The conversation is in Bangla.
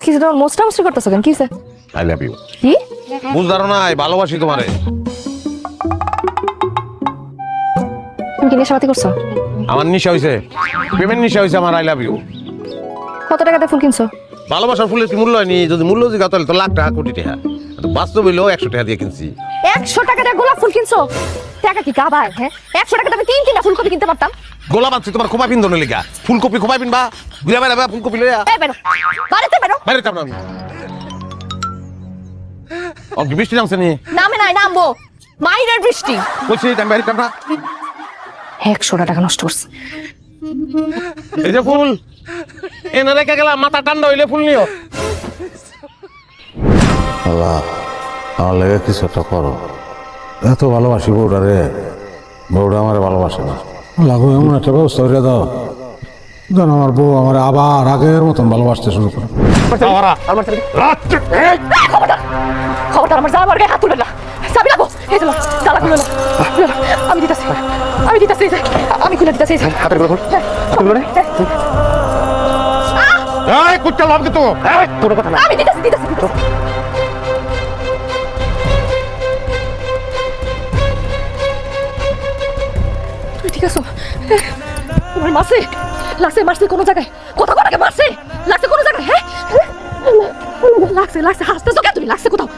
কিছু তোমার মোস্টামস্টি করতেছো কেন? কিসে? I love you. কি বুঝদারো না, ভালোবাসি তোমারে। তুমি কি নেশাপাতি করছো? আমার নিশা হইছে, প্রেমের নিশা হইছে আমার। I love you. কত টাকাতে ফুল কিনছো? ভালোবাসার ফুলের কি মূল্য হয়নি? যদি মূল্য জিজ্ঞাসা তাহলে তো লাখ টাকা, কোটি টাকা। বাস্তব হইলেও 100 টাকা দিয়ে কিনছি। 100 টাকা দিয়ে গোলাপ ফুল কিনছো? টাকা কি কাবায়? হ্যাঁ, 100 টাকা আমি 3 ফুলকপি কিনতে পারতাম। গোলাপ আনছি তোমার খোপা পিন্দনের লিগা। ফুলকপি খোপা পিনবা, ঘুরে বেড়াবা ফুলকপি লইয়া। এই বেরো, বাড়িতে বেরো। বাইরে যাবো না আমি। কি বৃষ্টি নামছে নি? নামে নাই, নামবো। মাইরের বৃষ্টি। বলছি আমি বাইরে যাবো না। 100 টাকা নষ্ট করছে। এই যে ফুল এনে রেখে গেলাম, মাথা ঠান্ডা হইলে ফুল নিও। আল্লাহ, আমার লেগে কিছু একটা করো। এত ভালোবাসি বউটা রে, বউটা আমার ভালোবাসে না। লাগো এমন একটা ব্যবস্থা করে দাও যেন আমার বউ আমার আবার আগের মতন ভালোবাসতে শুরু করে। খবরদার আমার জামার গায়ে হাত তুলে না। চাবি লাগো। এই চলো, তালা খুলে না। আমি দিতাছি, আমি দিতাছি। আমি খুলে দিতাছি। হাতের গুলো খুলে নে। এই কুত্তা লাভ দিতো। এই তোর কথা না। আমি দিতাছি। তুমি ঠিক আছো? তোমার মারছে কোনো জায়গায়? কোথাও মারছে? লাগছে কোনো জায়গায়? হ্যাঁ, লাগছে হাসতেছো কেন তুমি? লাগছে কোথাও?